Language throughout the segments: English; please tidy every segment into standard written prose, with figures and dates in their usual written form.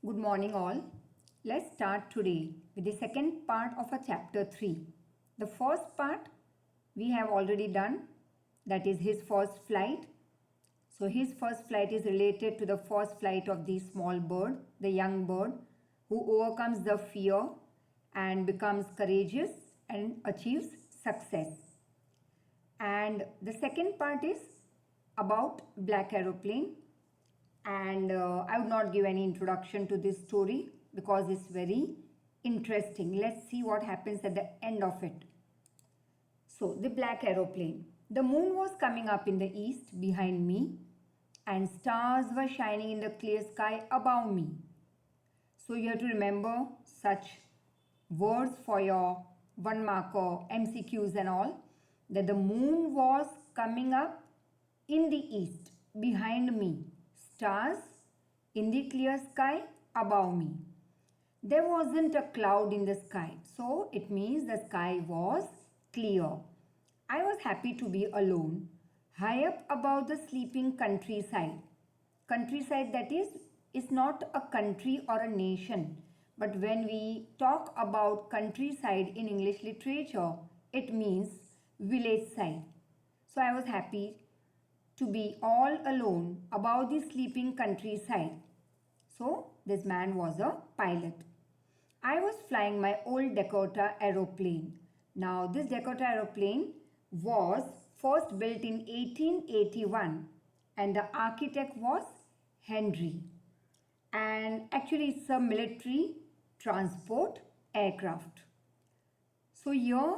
Good morning, all. Let's start today with the second part of our chapter 3. The first part we have already done, that is his first flight. So, his first flight is related to the first flight of the small bird, the young bird, who overcomes the fear and becomes courageous and achieves success. And the second part is about Black Aeroplane, and I would not give any introduction to this story because it's very interesting. Let's see what happens at the end of it. So, the Black Aeroplane. The moon was coming up in the east behind me, and stars were shining in the clear sky above me. So, you have to remember such words for your 1-marker MCQs and all, that the moon was coming up in the east behind me, stars in the clear sky above me. There wasn't a cloud in the sky, so it means the sky was clear. I was happy to be alone, high up above the sleeping countryside. Countryside, that is not a country or a nation, but when we talk about countryside in English literature, it means village side. So I was happy to be all alone above the sleeping countryside. So this man was a pilot. I was flying my old Dakota aeroplane. Now this Dakota aeroplane was first built in 1881 and the architect was Henry. And actually it's a military transport aircraft. So here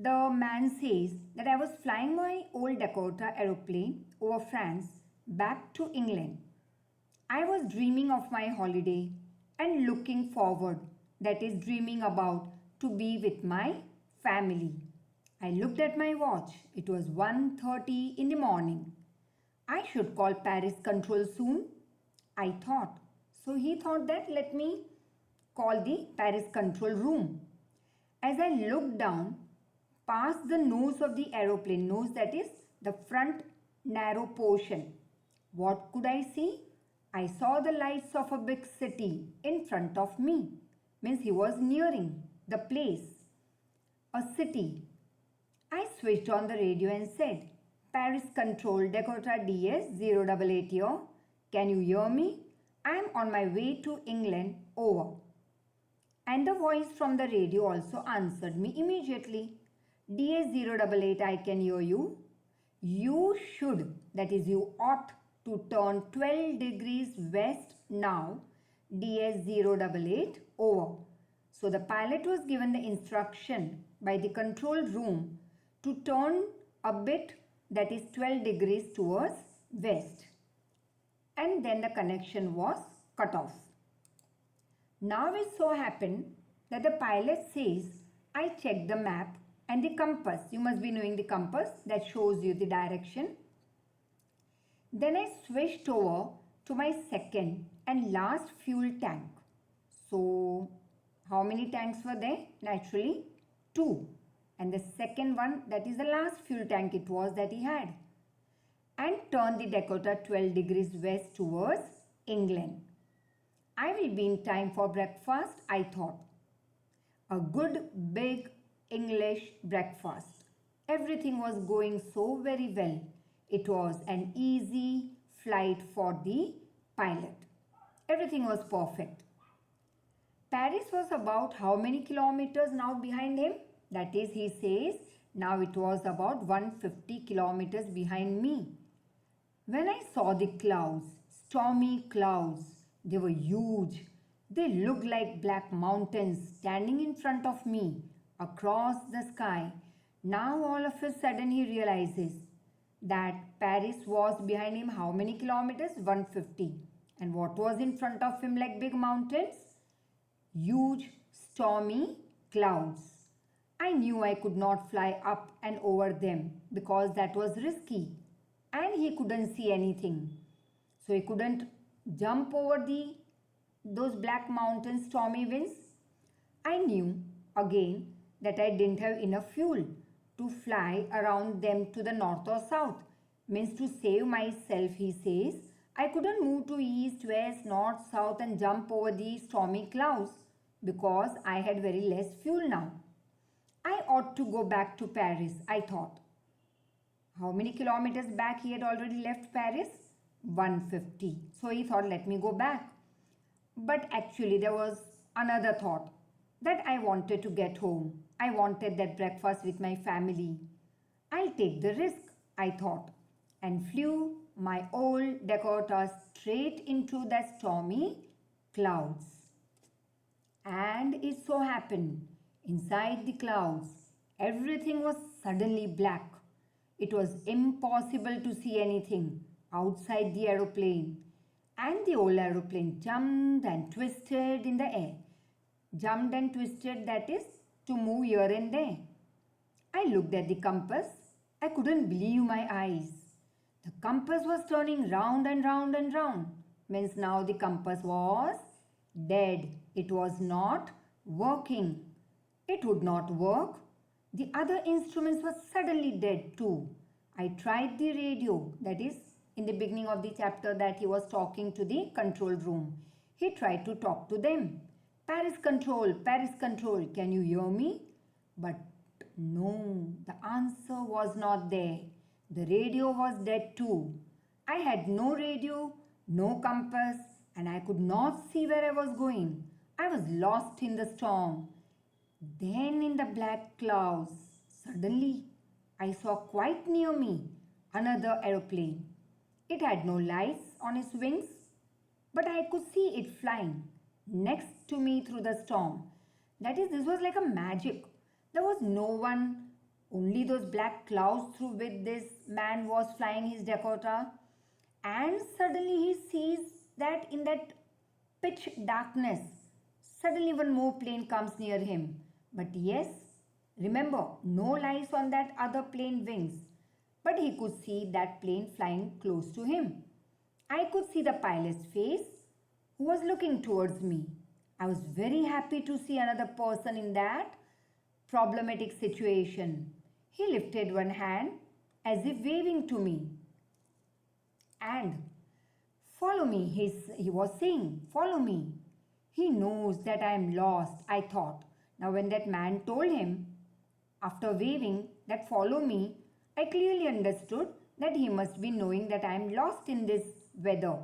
the man says that I was flying my old Dakota aeroplane over France back to England. I was dreaming of my holiday and looking forward, that is dreaming about to be with my family. I looked at my watch. It was 1:30 in the morning. I should call Paris control soon, I thought. So he thought that let me call the Paris control room. As I looked down past the nose of the aeroplane, nose, that is the front narrow portion, what could I see? I saw the lights of a big city in front of me. Means he was nearing the place, a city. I switched on the radio and said, Paris control Dakota DS 088 here. Can you hear me? I am on my way to England, over. And the voice from the radio also answered me immediately. DS 088, I can hear you. You should, that is you ought to turn 12 degrees west now. DS 088, over. So the pilot was given the instruction by the control room to turn a bit, that is 12 degrees towards west. And then the connection was cut off. Now it so happened that the pilot says, I checked the map and the compass. You must be knowing the compass that shows you the direction. Then I switched over to my second and last fuel tank. So how many tanks were there? Naturally 2. And the second one, that is the last fuel tank it was that he had. And turned the Dakota 12 degrees west towards England. I will be in time for breakfast, I thought. A good big English breakfast. Everything was going so very well. It was an easy flight for the pilot. Everything was perfect. Paris was about how many kilometers now behind him? That is, he says, now it was about 150 kilometers behind me. When I saw the clouds, stormy clouds, they were huge. They looked like black mountains standing in front of me across the sky. Now all of a sudden he realizes that Paris was behind him how many kilometers? 150. And what was in front of him like big mountains? Huge stormy clouds. I knew I could not fly up and over them because that was risky and he couldn't see anything. So he couldn't jump over those black mountains, stormy winds. I knew again that I didn't have enough fuel to fly around them to the north or south. Means to save myself, he says, I couldn't move to east, west, north, south and jump over the stormy clouds because I had very less fuel now. I ought to go back to Paris, I thought. How many kilometers back he had already left Paris? 150. So he thought, let me go back. But actually there was another thought that I wanted to get home. I wanted that breakfast with my family. I'll take the risk, I thought, and flew my old Dakota straight into the stormy clouds. And it so happened, inside the clouds, everything was suddenly black. It was impossible to see anything outside the aeroplane. And the old aeroplane jumped and twisted in the air. Jumped and twisted, that is, to move here and there. I looked at the compass. I couldn't believe my eyes. The compass was turning round and round and round. Means now the compass was dead. It was not working. It would not work. The other instruments were suddenly dead too. I tried the radio, that is, in the beginning of the chapter that he was talking to the control room. He tried to talk to them. Paris control, can you hear me? But no, the answer was not there. The radio was dead too. I had no radio, no compass, and I could not see where I was going. I was lost in the storm. Then in the black clouds, suddenly I saw quite near me another aeroplane. It had no lights on its wings, but I could see it flying next to me through the storm. That is, this was like a magic. There was no one, only those black clouds through which this man was flying his Dakota. And suddenly he sees that in that pitch darkness, suddenly one more plane comes near him. But yes, remember, no lights on that other plane wings. But he could see that plane flying close to him. I could see the pilot's face who was looking towards me. I was very happy to see another person in that problematic situation. He lifted one hand as if waving to me. And follow me, he was saying, follow me. He knows that I am lost, I thought. Now when that man told him, after waving, that follow me, I clearly understood that he must be knowing that I am lost in this weather.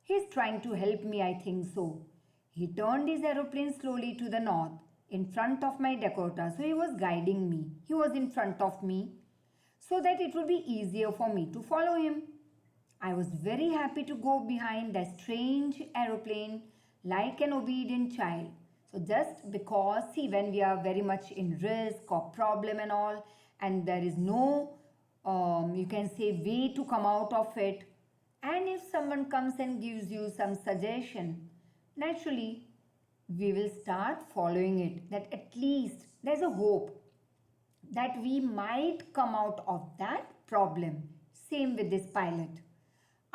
He is trying to help me, I think so. He turned his aeroplane slowly to the north in front of my Dakota. So he was guiding me. He was in front of me so that it would be easier for me to follow him. I was very happy to go behind that strange aeroplane like an obedient child. So just because, see, when we are very much in risk or problem and all, and there is no, you can say, way to come out of it, and if someone comes and gives you some suggestion, naturally, we will start following it, that at least there's a hope that we might come out of that problem. Same with this pilot.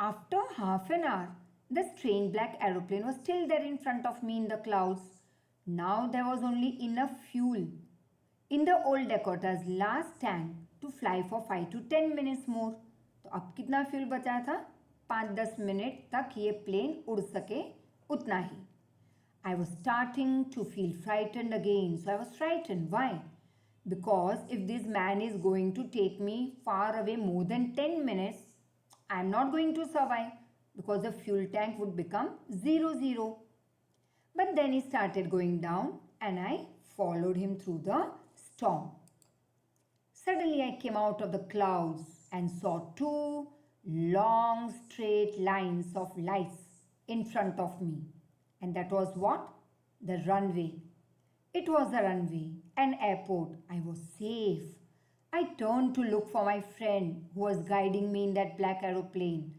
After half an hour, the strange black aeroplane was still there in front of me in the clouds. Now there was only enough fuel in the old Dakota's last tank to fly for 5 to 10 minutes more. तो अब कितना fuel बचा था? 5-10 minute तक ये plane उड़ सके उतना ही. I was starting to feel frightened again. So I was frightened. Why? Because if this man is going to take me far away more than 10 minutes, I am not going to survive because the fuel tank would become 0. But then he started going down and I followed him through the storm. Suddenly I came out of the clouds and saw 2 long straight lines of lights in front of me. And that was what? The runway. It was a runway, an airport. I was safe. I turned to look for my friend who was guiding me in that black aeroplane.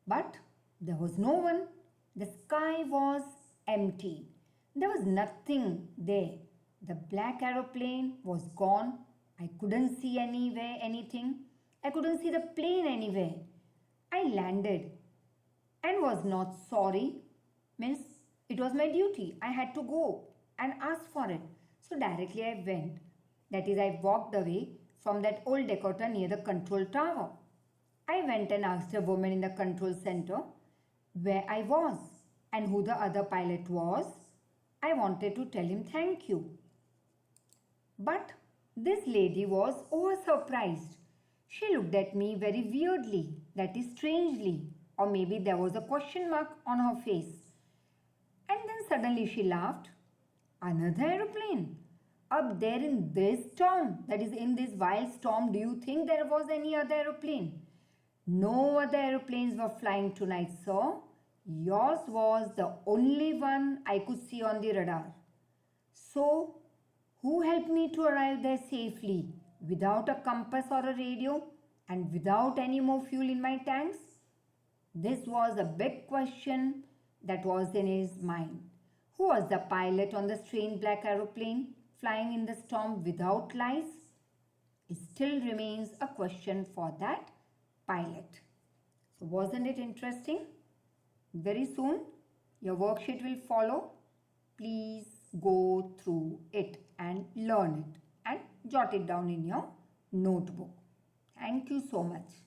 But there was no one. The sky was empty. There was nothing there. The black aeroplane was gone. I couldn't see anywhere anything. I couldn't see the plane anywhere. I landed and was not sorry. Means it was my duty. I had to go and ask for it. So directly I went. That is, I walked away from that old Dakota near the control tower. I went and asked a woman in the control center where I was and who the other pilot was. I wanted to tell him thank you. But this lady was over surprised. She looked at me very weirdly, that is strangely, or maybe there was a question mark on her face. And then suddenly she laughed. Another aeroplane? Up there in this storm, that is in this wild storm, do you think there was any other aeroplane? No other aeroplanes were flying tonight, sir. Yours was the only one I could see on the radar. So, who helped me to arrive there safely without a compass or a radio and without any more fuel in my tanks? This was a big question that was in his mind. Who was the pilot on the strange black aeroplane flying in the storm without lights? It still remains a question for that pilot. So, wasn't it interesting? Very soon, your worksheet will follow. Please go through it and learn it and jot it down in your notebook. Thank you so much.